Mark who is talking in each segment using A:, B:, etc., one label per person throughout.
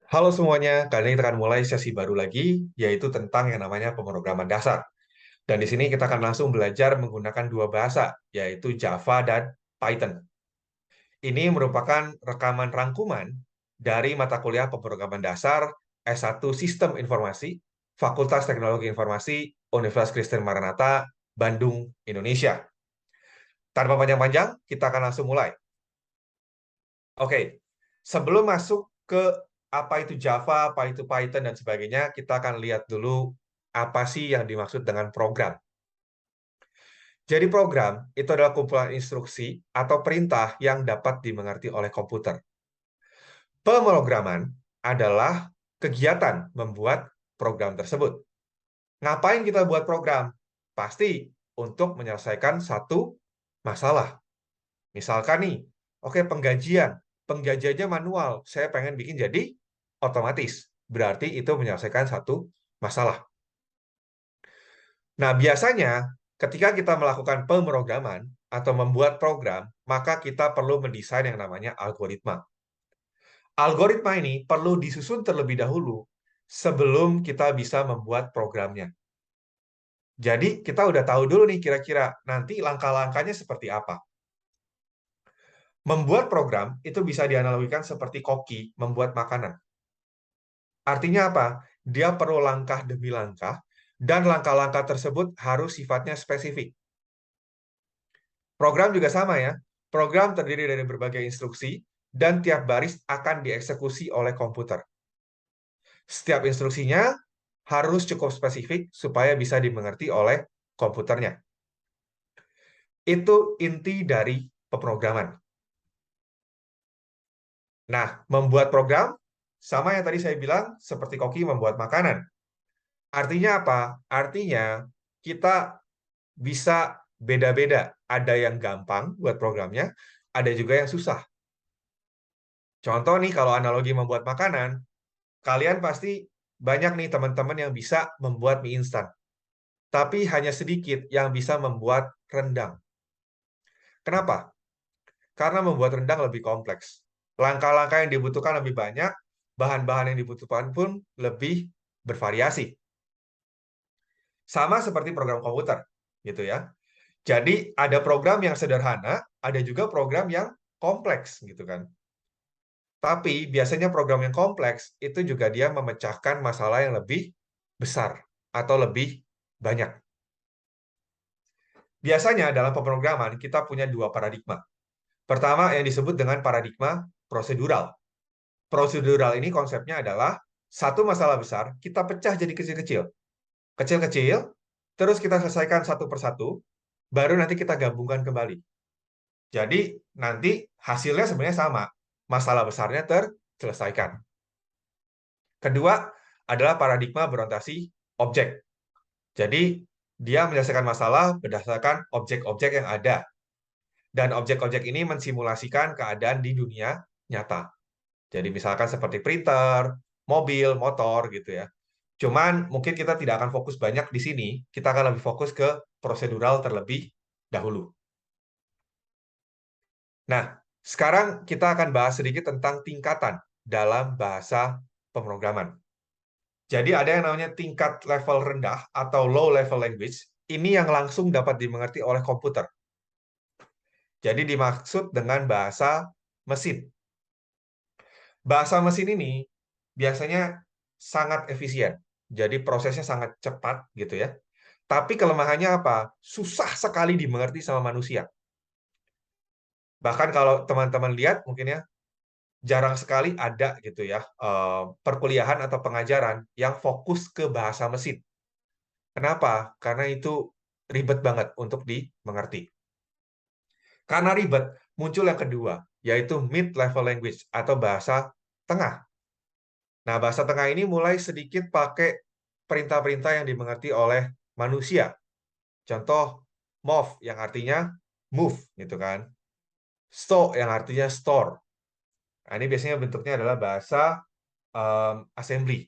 A: Halo semuanya, kali ini kita akan mulai sesi baru lagi, yaitu tentang yang namanya pemrograman dasar. Dan di sini kita akan langsung belajar menggunakan dua bahasa, yaitu Java dan Python. Ini merupakan rekaman rangkuman dari mata kuliah pemrograman dasar S1 Sistem Informasi, Fakultas Teknologi Informasi, Universitas Kristen Maranatha, Bandung, Indonesia. Tanpa panjang-panjang, kita akan langsung mulai. Oke, sebelum masuk ke apa itu Java, apa itu Python, dan sebagainya, kita akan lihat dulu apa sih yang dimaksud dengan program. Jadi program itu adalah kumpulan instruksi atau perintah yang dapat dimengerti oleh komputer. Pemrograman adalah kegiatan membuat program tersebut. Ngapain kita buat program? Pasti untuk menyelesaikan satu masalah. Misalkan nih, oke penggajian. Penggajiannya manual, saya pengen bikin jadi otomatis. Berarti itu menyelesaikan satu masalah. Nah, biasanya ketika kita melakukan pemrograman atau membuat program, maka kita perlu mendesain yang namanya algoritma. Algoritma ini perlu disusun terlebih dahulu sebelum kita bisa membuat programnya. Jadi, kita udah tahu dulu nih kira-kira nanti langkah-langkahnya seperti apa. Membuat program itu bisa dianalogikan seperti koki membuat makanan. Artinya apa? Dia perlu langkah demi langkah, dan langkah-langkah tersebut harus sifatnya spesifik. Program juga sama ya. Program terdiri dari berbagai instruksi, dan tiap baris akan dieksekusi oleh komputer. Setiap instruksinya harus cukup spesifik supaya bisa dimengerti oleh komputernya. Itu inti dari pemrograman. Nah, membuat program, sama yang tadi saya bilang, seperti koki membuat makanan. Artinya apa? Artinya kita bisa beda-beda. Ada yang gampang buat programnya, ada juga yang susah. Contoh nih, kalau analogi membuat makanan, kalian pasti banyak nih teman-teman yang bisa membuat mie instan. Tapi hanya sedikit yang bisa membuat rendang. Kenapa? Karena membuat rendang lebih kompleks. Langkah-langkah yang dibutuhkan lebih banyak, bahan-bahan yang dibutuhkan pun lebih bervariasi. Sama seperti program komputer, gitu ya. Jadi ada program yang sederhana, ada juga program yang kompleks, gitu kan. Tapi biasanya program yang kompleks itu juga dia memecahkan masalah yang lebih besar atau lebih banyak. Biasanya dalam pemrograman kita punya dua paradigma. Pertama yang disebut dengan paradigma prosedural. Prosedural ini konsepnya adalah satu masalah besar kita pecah jadi kecil-kecil. Kecil-kecil, terus kita selesaikan satu persatu, baru nanti kita gabungkan kembali. Jadi nanti hasilnya sebenarnya sama. Masalah besarnya terselesaikan. Kedua adalah paradigma berorientasi objek. Jadi dia menyelesaikan masalah berdasarkan objek-objek yang ada. Dan objek-objek ini mensimulasikan keadaan di dunia nyata. Jadi misalkan seperti printer, mobil, motor gitu ya. Cuman mungkin kita tidak akan fokus banyak di sini, kita akan lebih fokus ke prosedural terlebih dahulu. Nah, sekarang kita akan bahas sedikit tentang tingkatan dalam bahasa pemrograman. Jadi ada yang namanya tingkat level rendah atau low level language. Ini yang langsung dapat dimengerti oleh komputer. Jadi dimaksud dengan bahasa mesin. Bahasa mesin ini biasanya sangat efisien. Jadi prosesnya sangat cepat gitu ya. Tapi kelemahannya apa? Susah sekali dimengerti sama manusia. Bahkan kalau teman-teman lihat mungkin ya, jarang sekali ada gitu ya perkuliahan atau pengajaran yang fokus ke bahasa mesin. Kenapa? Karena itu ribet banget untuk dimengerti. Karena ribet, muncul yang kedua, yaitu mid-level language atau bahasa tengah. Nah, bahasa tengah ini mulai sedikit pakai perintah-perintah yang dimengerti oleh manusia. Contoh, move yang artinya move, gitu kan. Store yang artinya store. Nah, ini biasanya bentuknya adalah bahasa assembly.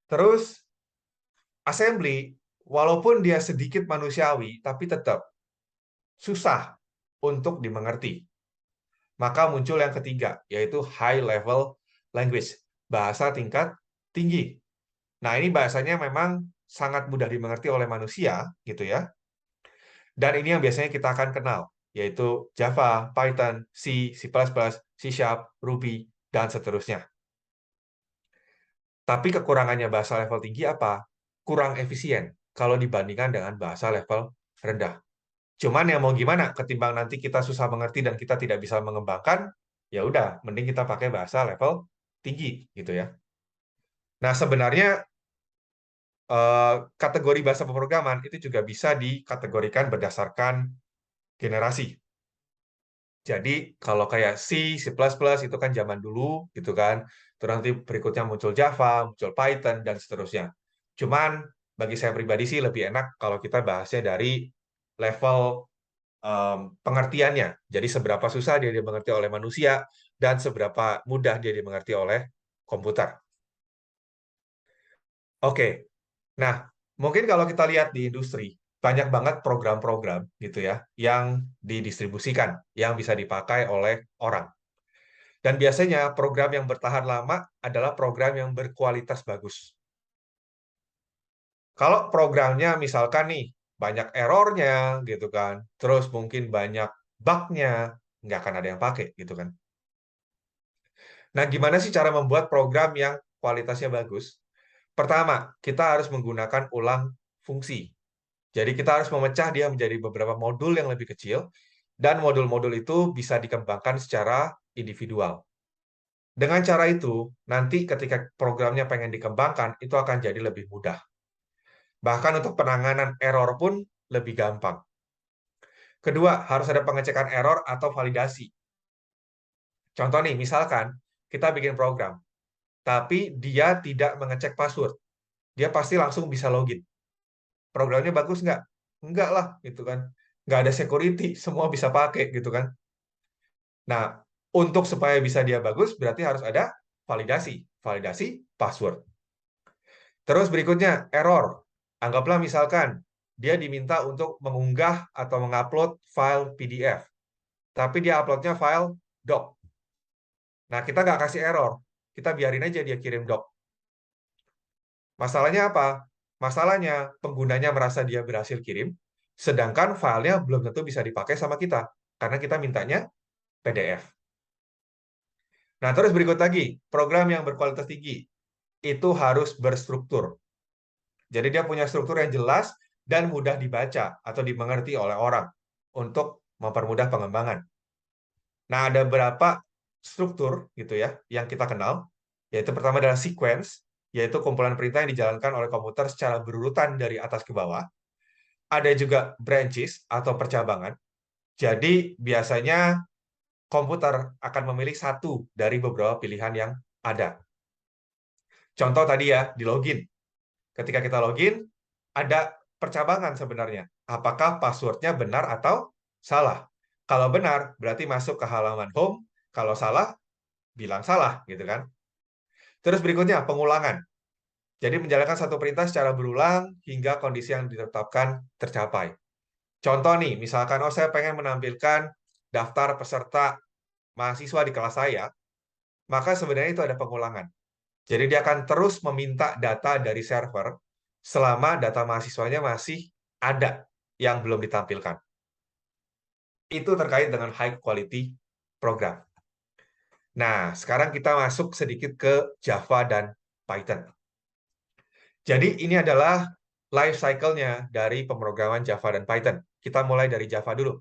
A: Terus, assembly, walaupun dia sedikit manusiawi, tapi tetap susah untuk dimengerti. Maka muncul yang ketiga, yaitu high level language, bahasa tingkat tinggi. Nah, ini bahasanya memang sangat mudah dimengerti oleh manusia, gitu ya. Dan ini yang biasanya kita akan kenal, yaitu Java, Python, C, C++, C Sharp, Ruby, dan seterusnya. Tapi kekurangannya bahasa level tinggi apa? Kurang efisien kalau dibandingkan dengan bahasa level rendah. Cuman yang mau gimana, ketimbang nanti kita susah mengerti dan kita tidak bisa mengembangkan, ya udah, mending kita pakai bahasa level tinggi, gitu ya. Nah, sebenarnya kategori bahasa pemrograman itu juga bisa dikategorikan berdasarkan generasi. Jadi kalau kayak C, C++ itu kan zaman dulu gitu kan. Terus nanti berikutnya muncul Java, muncul Python dan seterusnya. Cuman bagi saya pribadi sih lebih enak kalau kita bahasnya dari level pengertiannya. Jadi seberapa susah dia dimengerti oleh manusia dan seberapa mudah dia dimengerti oleh komputer. Oke. Nah, mungkin kalau kita lihat di industri, banyak banget program-program gitu ya yang didistribusikan, yang bisa dipakai oleh orang. Dan biasanya program yang bertahan lama adalah program yang berkualitas bagus. Kalau programnya misalkan nih banyak errornya gitu kan, terus mungkin banyak bugnya, nggak akan ada yang pakai gitu kan. Nah, gimana sih cara membuat program yang kualitasnya bagus? Pertama, kita harus menggunakan ulang fungsi. Jadi kita harus memecah dia menjadi beberapa modul yang lebih kecil, dan modul-modul itu bisa dikembangkan secara individual. Dengan cara itu, nanti ketika programnya pengen dikembangkan, itu akan jadi lebih mudah. Bahkan untuk penanganan error pun lebih gampang. Kedua, harus ada pengecekan error atau validasi. Contoh nih, misalkan kita bikin program, tapi dia tidak mengecek password. Dia pasti langsung bisa login. Programnya bagus nggak? Enggak lah, gitu kan. Nggak ada security, semua bisa pakai, gitu kan. Nah, untuk supaya bisa dia bagus, berarti harus ada validasi. Validasi password. Terus berikutnya, error. Anggaplah misalkan, dia diminta untuk mengunggah atau mengupload file PDF. Tapi dia uploadnya file doc. Nah, kita nggak kasih error. Kita biarin aja dia kirim doc. Masalahnya apa? Masalahnya, penggunanya merasa dia berhasil kirim, sedangkan filenya belum tentu bisa dipakai sama kita. Karena kita mintanya PDF. Nah, terus berikut lagi, program yang berkualitas tinggi itu harus berstruktur. Jadi dia punya struktur yang jelas dan mudah dibaca atau dimengerti oleh orang untuk mempermudah pengembangan. Nah, ada beberapa struktur gitu ya yang kita kenal, yaitu pertama adalah sequence, yaitu kumpulan perintah yang dijalankan oleh komputer secara berurutan dari atas ke bawah. Ada juga branches atau percabangan. Jadi biasanya komputer akan memilih satu dari beberapa pilihan yang ada. Contoh tadi ya, di login. Ketika kita login, ada percabangan sebenarnya. Apakah passwordnya benar atau salah? Kalau benar, berarti masuk ke halaman home. Kalau salah, bilang salah, gitu kan? Terus berikutnya, pengulangan. Jadi menjalankan satu perintah secara berulang hingga kondisi yang ditetapkan tercapai. Contoh nih, misalkan, oh saya pengen menampilkan daftar peserta mahasiswa di kelas saya, maka sebenarnya itu ada pengulangan. Jadi dia akan terus meminta data dari server selama data mahasiswanya masih ada yang belum ditampilkan. Itu terkait dengan high quality program. Nah, sekarang kita masuk sedikit ke Java dan Python. Jadi ini adalah life cycle-nya dari pemrograman Java dan Python. Kita mulai dari Java dulu.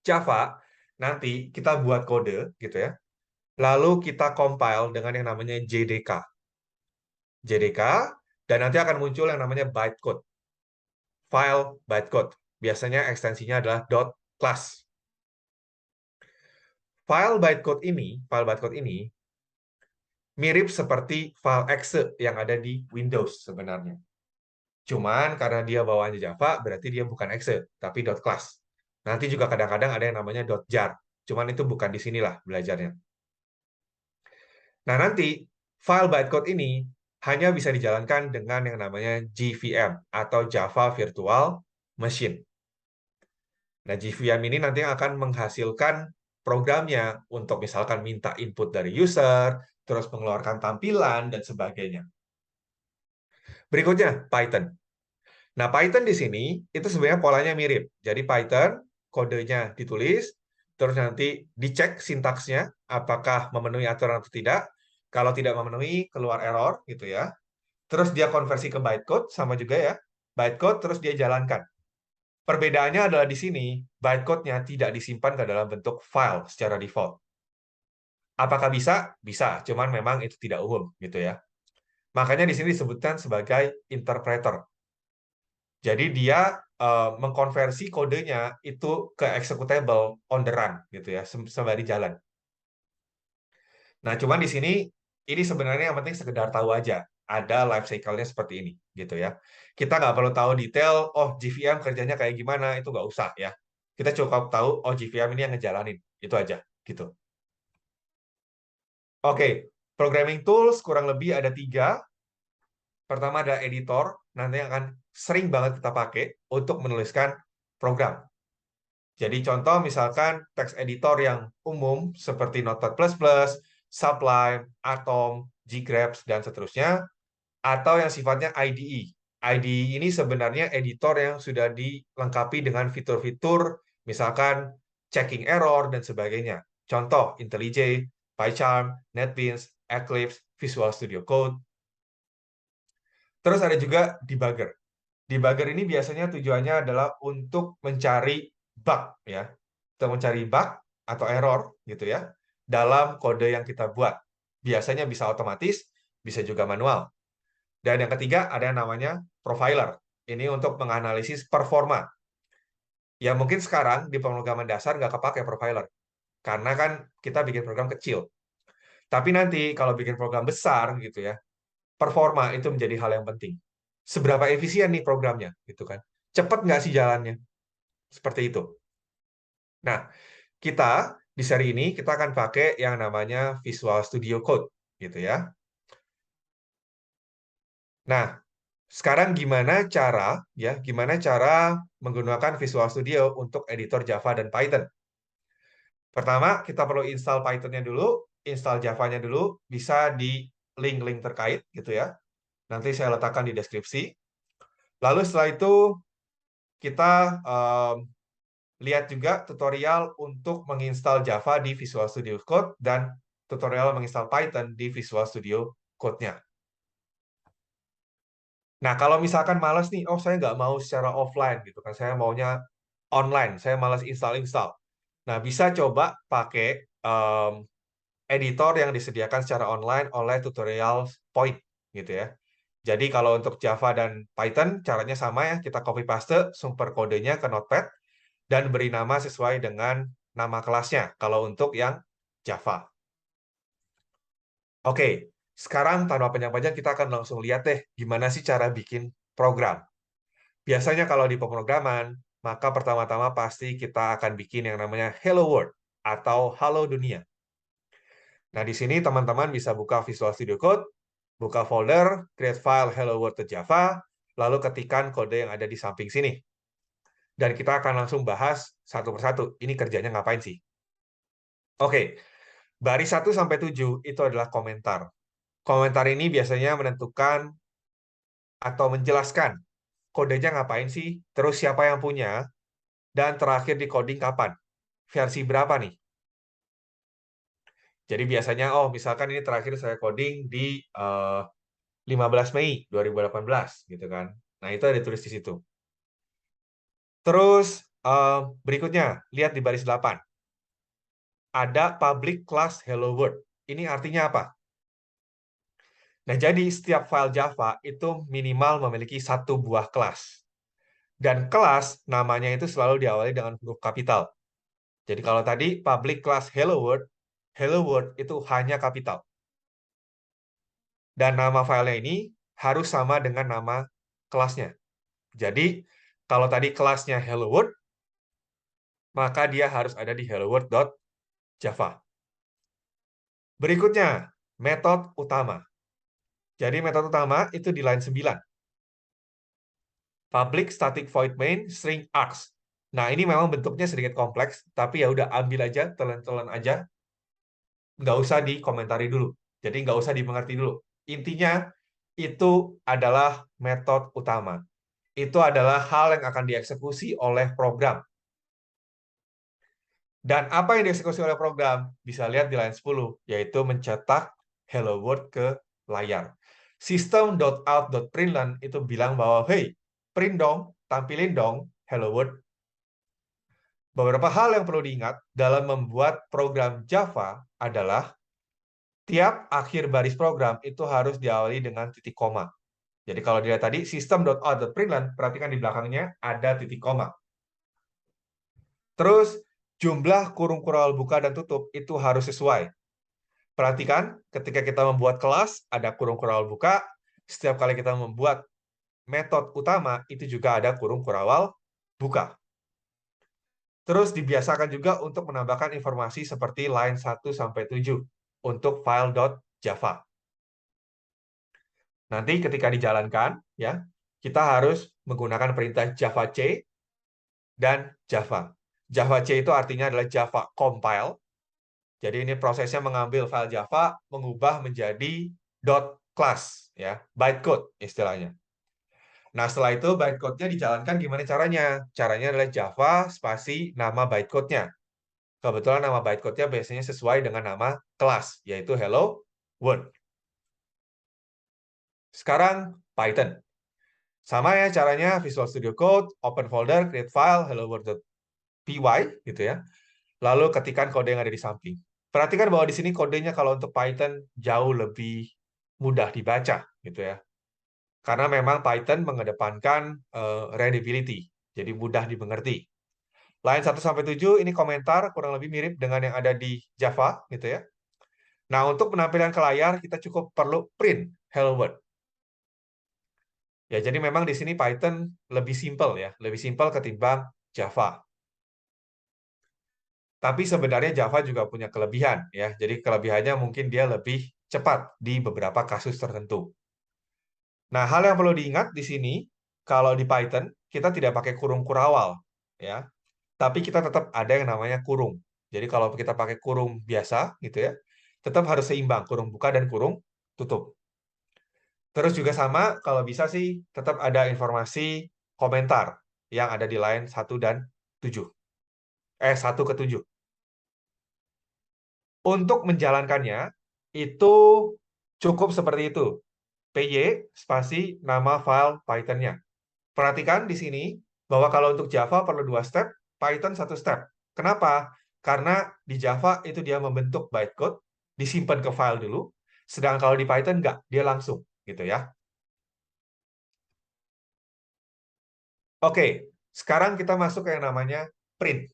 A: Java, nanti kita buat kode gitu ya. Lalu kita compile dengan yang namanya JDK. JDK, dan nanti akan muncul yang namanya bytecode. File bytecode. Biasanya ekstensinya adalah .class. File bytecode ini mirip seperti file exe yang ada di Windows sebenarnya. Cuman karena dia bawaannya Java, berarti dia bukan exe, tapi .class. Nanti juga kadang-kadang ada yang namanya .jar. Cuman itu bukan di sinilah belajarnya. Nah, nanti file bytecode ini hanya bisa dijalankan dengan yang namanya JVM atau Java Virtual Machine. Nah, JVM ini nanti akan menghasilkan programnya untuk misalkan minta input dari user, terus mengeluarkan tampilan, dan sebagainya. Berikutnya, Python. Nah, Python di sini itu sebenarnya polanya mirip. Jadi Python, kodenya ditulis, terus nanti dicek sintaksnya, apakah memenuhi aturan atau tidak. Kalau tidak memenuhi, keluar error, gitu ya. Terus dia konversi ke bytecode, sama juga ya. Bytecode, terus dia jalankan. Perbedaannya adalah di sini, bytecode-nya tidak disimpan ke dalam bentuk file secara default. Apakah bisa? Bisa, cuman memang itu tidak umum, gitu ya. Makanya di sini disebutkan sebagai interpreter. Jadi dia mengkonversi kodenya itu ke executable on the run, gitu ya, sembari jalan. Nah, cuman di sini ini sebenarnya yang penting sekedar tahu aja ada life cycle-nya seperti ini, gitu ya. Kita nggak perlu tahu detail, oh JVM kerjanya kayak gimana, itu nggak usah ya. Kita cukup tahu, oh JVM ini yang ngejalanin, itu aja, gitu. Oke, programming tools kurang lebih ada 3. Pertama ada editor, nanti akan sering banget kita pakai untuk menuliskan program. Jadi contoh misalkan teks editor yang umum seperti Notepad++, Sublime, Atom, Ggraph, dan seterusnya, atau yang sifatnya IDE. IDE ini sebenarnya editor yang sudah dilengkapi dengan fitur-fitur, misalkan checking error, dan sebagainya. Contoh, IntelliJ, PyCharm, NetBeans, Eclipse, Visual Studio Code. Terus ada juga debugger. Debugger ini biasanya tujuannya adalah untuk mencari bug ya. Untuk mencari bug atau error gitu ya dalam kode yang kita buat. Biasanya bisa otomatis, bisa juga manual. Dan yang ketiga ada yang namanya profiler. Ini untuk menganalisis performa. Ya mungkin sekarang di pemrograman dasar nggak kepake profiler. Karena kan kita bikin program kecil. Tapi nanti kalau bikin program besar gitu ya, performa itu menjadi hal yang penting. Seberapa efisien nih programnya, gitu kan? Cepat nggak sih jalannya? Seperti itu. Nah, kita di seri ini kita akan pakai yang namanya Visual Studio Code, gitu ya. Nah, sekarang gimana cara menggunakan Visual Studio untuk editor Java dan Python? Pertama, kita perlu install Python-nya dulu, install Java-nya dulu, bisa di link-link terkait, gitu ya. Nanti saya letakkan di deskripsi. Lalu setelah itu kita lihat juga tutorial untuk menginstal Java di Visual Studio Code dan tutorial menginstal Python di Visual Studio Code-nya. Nah, kalau misalkan males nih, oh saya nggak mau secara offline gitu kan, saya maunya online, saya malas install-install. Nah, bisa coba pakai editor yang disediakan secara online oleh Tutorial Point gitu ya. Jadi kalau untuk Java dan Python caranya sama ya, kita copy paste sumber kodenya ke Notepad dan beri nama sesuai dengan nama kelasnya kalau untuk yang Java. Oke, sekarang tanpa panjang-panjang kita akan langsung lihat deh gimana sih cara bikin program. Biasanya kalau di pemrograman, maka pertama-tama pasti kita akan bikin yang namanya Hello World atau Halo Dunia. Nah, di sini teman-teman bisa buka Visual Studio Code, buka folder, create file Hello World to Java, lalu ketikkan kode yang ada di samping sini. Dan kita akan langsung bahas satu persatu. Ini kerjanya ngapain sih? Oke, baris 1-7 itu adalah komentar. Komentar ini biasanya menentukan atau menjelaskan kodenya ngapain sih, terus siapa yang punya, dan terakhir di coding kapan. Versi berapa nih? Jadi biasanya, oh misalkan ini terakhir saya coding di 15 Mei 2018, gitu kan. Nah, itu ada ditulis di situ. Terus berikutnya, lihat di baris 8. Ada public class Hello World. Ini artinya apa? Nah, jadi setiap file Java itu minimal memiliki satu buah kelas. Dan kelas namanya itu selalu diawali dengan huruf kapital. Jadi kalau tadi public class Hello World itu hanya kapital. Dan nama filenya ini harus sama dengan nama kelasnya. Jadi kalau tadi kelasnya Hello World, maka dia harus ada di helloworld.java. Berikutnya, metode utama. Jadi metode utama itu di line 9. Public static void main string args. Nah, ini memang bentuknya sedikit kompleks, tapi ya udah ambil aja, telan-telan aja. Nggak usah dikomentari dulu. Jadi nggak usah dimengerti dulu. Intinya itu adalah metode utama. Itu adalah hal yang akan dieksekusi oleh program. Dan apa yang dieksekusi oleh program? Bisa lihat di line 10, yaitu mencetak hello world ke layar. System.out.println itu bilang bahwa, hey, print dong, tampilin dong hello world. Beberapa hal yang perlu diingat dalam membuat program Java adalah tiap akhir baris program itu harus diawali dengan titik koma. Jadi kalau dilihat tadi, system.out.println, perhatikan di belakangnya ada titik koma. Terus, jumlah kurung kurang buka dan tutup itu harus sesuai. Perhatikan, ketika kita membuat kelas, ada kurung kurang buka. Setiap kali kita membuat metode utama, itu juga ada kurung kurawal buka. Terus dibiasakan juga untuk menambahkan informasi seperti line 1-7 untuk file.java. Nanti ketika dijalankan, ya, kita harus menggunakan perintah java c dan java. Java c itu artinya adalah Java compile. Jadi ini prosesnya mengambil file Java, mengubah menjadi .class, ya, bytecode istilahnya. Nah, setelah itu bytecode-nya dijalankan gimana caranya? Caranya adalah Java spasi nama bytecode-nya. Kebetulan nama bytecode-nya biasanya sesuai dengan nama kelas, yaitu hello world. Sekarang Python. Sama ya caranya, Visual Studio Code, open folder, create file, hello world.py gitu ya. Lalu ketikkan kode yang ada di samping. Perhatikan bahwa di sini kodenya kalau untuk Python jauh lebih mudah dibaca gitu ya. Karena memang Python mengedepankan readability, jadi mudah dimengerti. Line 1-7 ini komentar kurang lebih mirip dengan yang ada di Java gitu ya. Nah, untuk penampilan ke layar kita cukup perlu print hello world. Ya, jadi memang di sini Python lebih simpel ya, lebih simpel ketimbang Java. Tapi sebenarnya Java juga punya kelebihan ya. Jadi kelebihannya mungkin dia lebih cepat di beberapa kasus tertentu. Nah, hal yang perlu diingat di sini kalau di Python kita tidak pakai kurung kurawal ya. Tapi kita tetap ada yang namanya kurung. Jadi kalau kita pakai kurung biasa gitu ya, tetap harus seimbang kurung buka dan kurung tutup. Terus juga sama kalau bisa sih tetap ada informasi komentar yang ada di line 1 dan 7. 1 ke 7. Untuk menjalankannya, itu cukup seperti itu. PY spasi nama file Python-nya. Perhatikan di sini bahwa kalau untuk Java perlu 2 step, Python 1 step. Kenapa? Karena di Java itu dia membentuk bytecode, disimpan ke file dulu, sedangkan kalau di Python enggak, dia langsung gitu ya. Oke, sekarang kita masuk ke yang namanya print.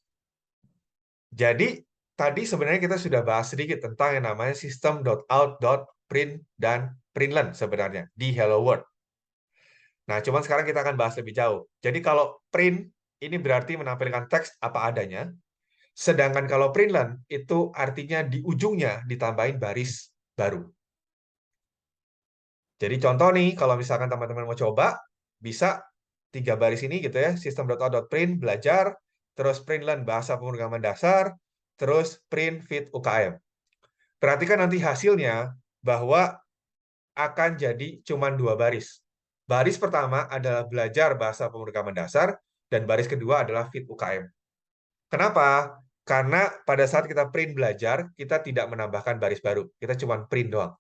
A: Jadi, tadi sebenarnya kita sudah bahas sedikit tentang yang namanya system.out.print dan println sebenarnya di Hello World. Nah, cuman sekarang kita akan bahas lebih jauh. Jadi kalau print ini berarti menampilkan teks apa adanya, sedangkan kalau println itu artinya di ujungnya ditambahin baris baru. Jadi contoh nih, kalau misalkan teman-teman mau coba, bisa 3 baris ini gitu ya, system.out.print belajar, terus println bahasa pemrograman dasar, terus print fit UKM. Perhatikan nanti hasilnya bahwa akan jadi cuma 2 baris. Baris pertama adalah belajar bahasa pemrograman dasar, dan baris kedua adalah fit UKM. Kenapa? Karena pada saat kita print belajar, kita tidak menambahkan baris baru. Kita cuma print doang.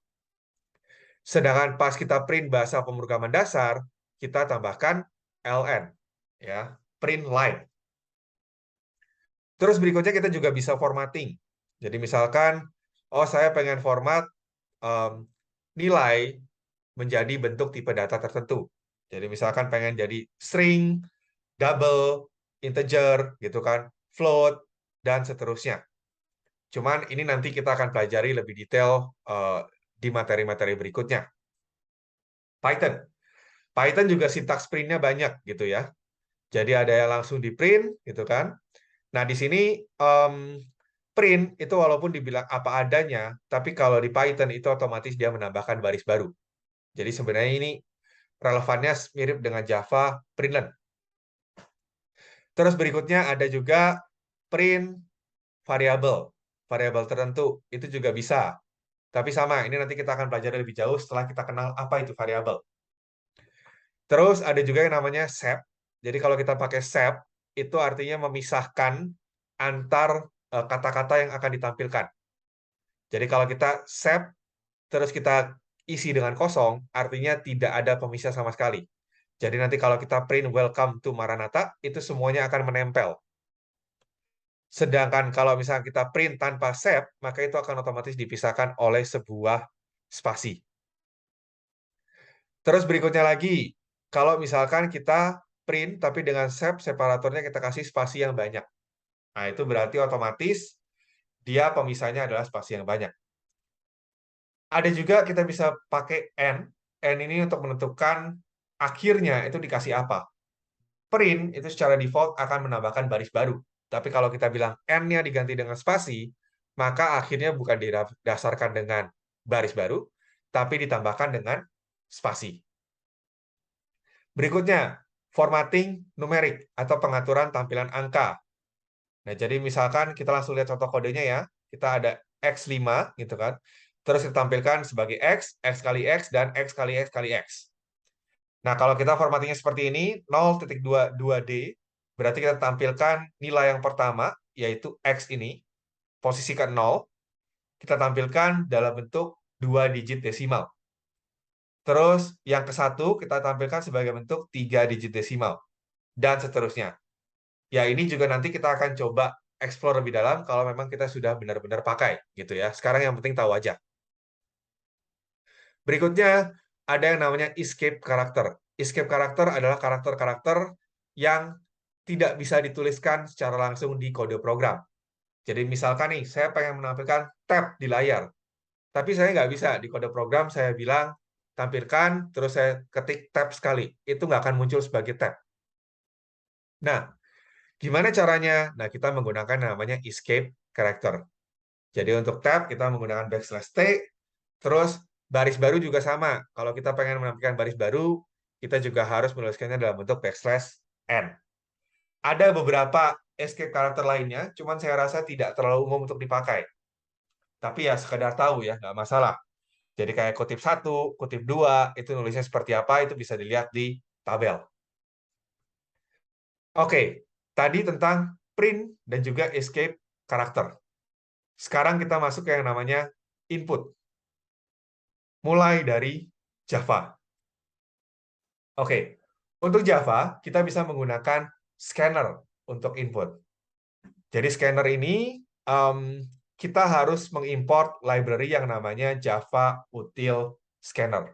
A: Sedangkan pas kita print bahasa pemrograman dasar, kita tambahkan ln, ya, print line. Terus berikutnya kita juga bisa formatting. Jadi misalkan, oh saya pengen format nilai menjadi bentuk tipe data tertentu. Jadi misalkan pengen jadi string, double, integer, gitu kan, float, dan seterusnya. Cuman ini nanti kita akan pelajari lebih detail di materi-materi berikutnya. Python. Python juga sintaks printnya banyak gitu ya. Jadi ada yang langsung di print gitu kan. Nah di sini print itu walaupun dibilang apa adanya, tapi kalau di Python itu otomatis dia menambahkan baris baru. Jadi sebenarnya ini relevannya mirip dengan Java println. Terus berikutnya ada juga print variabel, variabel tertentu itu juga bisa. Tapi sama, ini nanti kita akan belajar lebih jauh setelah kita kenal apa itu variabel. Terus ada juga yang namanya sep. Jadi kalau kita pakai sep, itu artinya memisahkan antar kata-kata yang akan ditampilkan. Jadi kalau kita sep, terus kita isi dengan kosong, artinya tidak ada pemisah sama sekali. Jadi nanti kalau kita print welcome to Maranatha, itu semuanya akan menempel. Sedangkan kalau misalnya kita print tanpa sep, maka itu akan otomatis dipisahkan oleh sebuah spasi. Terus berikutnya lagi, kalau misalkan kita print tapi dengan separatornya kita kasih spasi yang banyak. Nah, itu berarti otomatis dia pemisahnya adalah spasi yang banyak. Ada juga kita bisa pakai N. N ini untuk menentukan akhirnya itu dikasih apa. Print itu secara default akan menambahkan baris baru. Tapi kalau kita bilang N-nya diganti dengan spasi, maka akhirnya bukan didasarkan dengan baris baru, tapi ditambahkan dengan spasi. Berikutnya, formatting numerik atau pengaturan tampilan angka. Nah, jadi misalkan kita langsung lihat contoh kodenya ya. Kita ada X5 gitu kan. Terus ditampilkan sebagai X, X kali X, dan X kali X kali X. Nah, kalau kita formattingnya seperti ini, 0.22D, berarti kita tampilkan nilai yang pertama, yaitu X ini, posisikan 0, kita tampilkan dalam bentuk 2 digit desimal. Terus yang ke satu kita tampilkan sebagai bentuk 3 digit desimal. Dan seterusnya. Ya, ini juga nanti kita akan coba explore lebih dalam kalau memang kita sudah benar-benar pakai gitu ya. Sekarang yang penting tahu aja. Berikutnya ada yang namanya escape karakter. Escape karakter adalah karakter-karakter yang tidak bisa dituliskan secara langsung di kode program. Jadi misalkan nih, saya pengen menampilkan tab di layar. Tapi saya nggak bisa di kode program, saya bilang tampilkan, terus saya ketik tab sekali. Itu nggak akan muncul sebagai tab. Nah, gimana caranya? Nah, kita menggunakan namanya escape character. Jadi untuk tab, kita menggunakan \t, terus baris baru juga sama. Kalau kita pengen menampilkan baris baru, kita juga harus menuliskannya dalam bentuk \n. Ada beberapa escape karakter lainnya, cuman saya rasa tidak terlalu umum untuk dipakai. Tapi ya sekedar tahu ya, nggak masalah. Jadi kayak kutip 1, kutip 2, itu nulisnya seperti apa, itu bisa dilihat di tabel. Oke, tadi tentang print dan juga escape karakter. Sekarang kita masuk ke yang namanya input. Mulai dari Java. Oke, untuk Java, kita bisa menggunakan scanner untuk input. Jadi scanner ini, kita harus mengimport library yang namanya Java Util Scanner.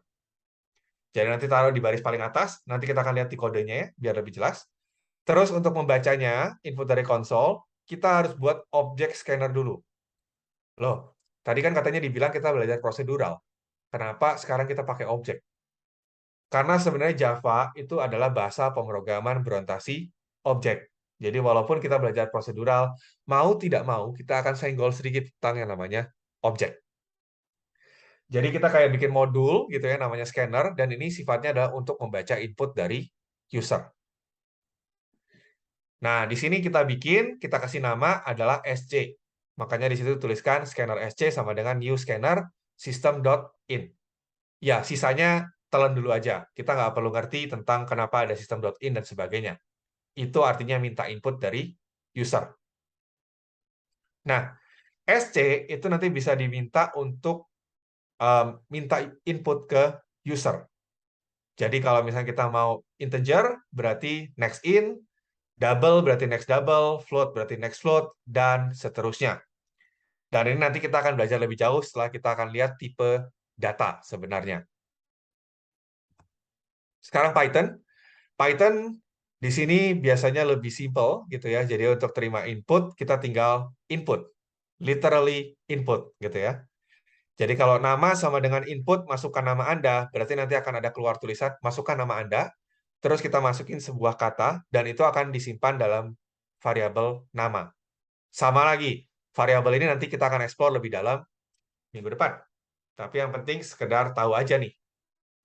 A: Jadi nanti taruh di baris paling atas, nanti kita akan lihat di kodenya ya, biar lebih jelas. Terus untuk membacanya, input dari konsol, kita harus buat objek scanner dulu. Loh, tadi kan katanya dibilang kita belajar prosedural. Kenapa sekarang kita pakai objek? Karena sebenarnya Java itu adalah bahasa pemrograman berorientasi objek. Jadi walaupun kita belajar prosedural, mau tidak mau kita akan senggol sedikit tentang yang namanya objek. Jadi kita kayak bikin modul gitu ya namanya scanner dan ini sifatnya adalah untuk membaca input dari user. Nah, di sini kita bikin, kita kasih nama adalah SC. Makanya di situ tuliskan scanner SC sama dengan new scanner system.in. Ya, sisanya telan dulu aja. Kita nggak perlu ngerti tentang kenapa ada system.in dan sebagainya. Itu artinya minta input dari user. Nah, SC itu nanti bisa diminta untuk minta input ke user. Jadi kalau misalnya kita mau integer, berarti next in, double berarti next double, float berarti next float, dan seterusnya. Dan ini nanti kita akan belajar lebih jauh setelah kita akan lihat tipe data sebenarnya. Sekarang Python. Python di sini biasanya lebih simple gitu ya. Jadi untuk terima input, kita tinggal input. Literally input gitu ya. Jadi kalau nama sama dengan input, masukkan nama Anda, berarti nanti akan ada keluar tulisan, masukkan nama Anda, terus kita masukin sebuah kata, dan itu akan disimpan dalam variabel nama. Sama lagi, variabel ini nanti kita akan explore lebih dalam minggu depan. Tapi yang penting sekedar tahu aja nih,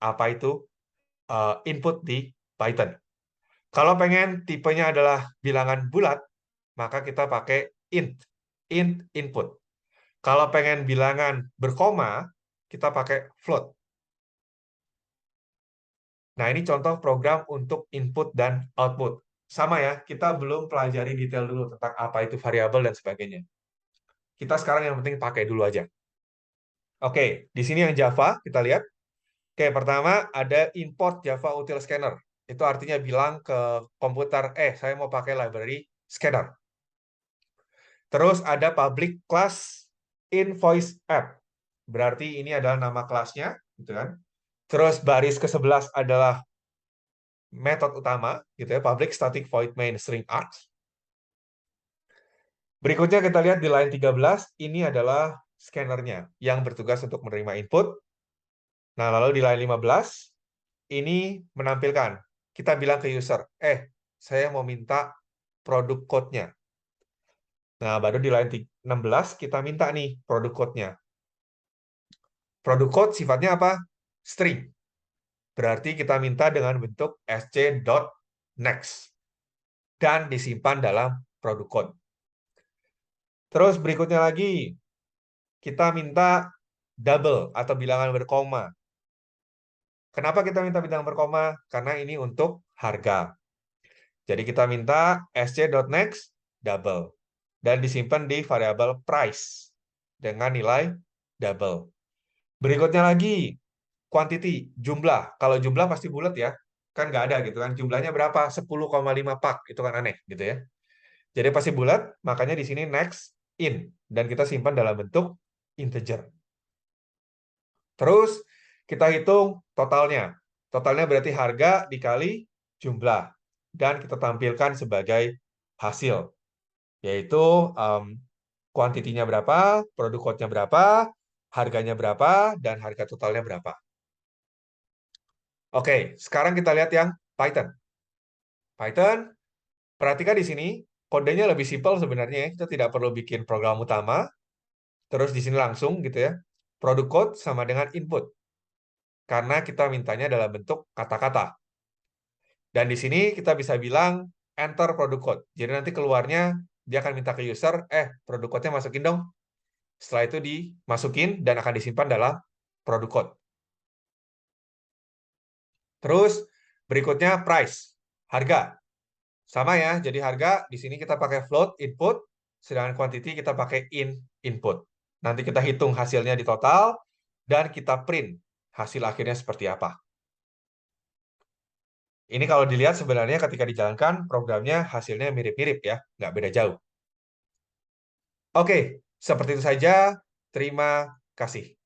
A: apa itu input di Python. Kalau pengen tipenya adalah bilangan bulat, maka kita pakai int input. Kalau pengen bilangan berkoma, kita pakai float. Nah, ini contoh program untuk input dan output. Sama ya, kita belum pelajari detail dulu tentang apa itu variabel dan sebagainya. Kita sekarang yang penting pakai dulu aja. Oke, di sini yang Java, kita lihat. Oke, pertama ada import Java Util Scanner. Itu artinya bilang ke komputer, saya mau pakai library scanner. Terus ada public class invoice app. Berarti ini adalah nama kelasnya, gitu kan. Terus baris ke-11 adalah metode utama, gitu ya, public static void main string args. Berikutnya kita lihat di line 13, ini adalah scannernya yang bertugas untuk menerima input. Nah, lalu di line 15, ini menampilkan, kita bilang ke user, saya mau minta produk code-nya. Nah, baru di line 16, kita minta nih produk code-nya. Produk code sifatnya apa? String. Berarti kita minta dengan bentuk sc.next. Dan disimpan dalam produk code. Terus berikutnya lagi, kita minta double atau bilangan berkoma. Kenapa kita minta bilangan berkoma? Karena ini untuk harga. Jadi kita minta sc.next double. Dan disimpan di variabel price dengan nilai double. Berikutnya lagi, quantity, jumlah. Kalau jumlah pasti bulat ya. Kan nggak ada gitu kan. Jumlahnya berapa? 10,5 pak. Itu kan aneh gitu ya. Jadi pasti bulat, makanya di sini next in. Dan kita simpan dalam bentuk integer. Terus kita hitung totalnya. Totalnya berarti harga dikali jumlah. Dan kita tampilkan sebagai hasil. Yaitu kuantitinya berapa, produk code-nya berapa, harganya berapa, dan harga totalnya berapa. Oke, sekarang kita lihat yang Python. Python, perhatikan di sini, kodenya lebih simpel sebenarnya ya. Kita tidak perlu bikin program utama. Terus di sini langsung gitu ya. Produk code sama dengan input. Karena kita mintanya dalam bentuk kata-kata. Dan di sini kita bisa bilang enter produk code. Jadi nanti keluarnya dia akan minta ke user, produk code-nya masukin dong. Setelah itu dimasukin dan akan disimpan dalam produk code. Terus berikutnya price, harga. Sama ya, jadi harga di sini kita pakai float input, sedangkan quantity kita pakai input. Nanti kita hitung hasilnya di total, dan kita print hasil akhirnya seperti apa. Ini kalau dilihat sebenarnya ketika dijalankan, programnya hasilnya mirip-mirip ya, nggak beda jauh. Oke, seperti itu saja. Terima kasih.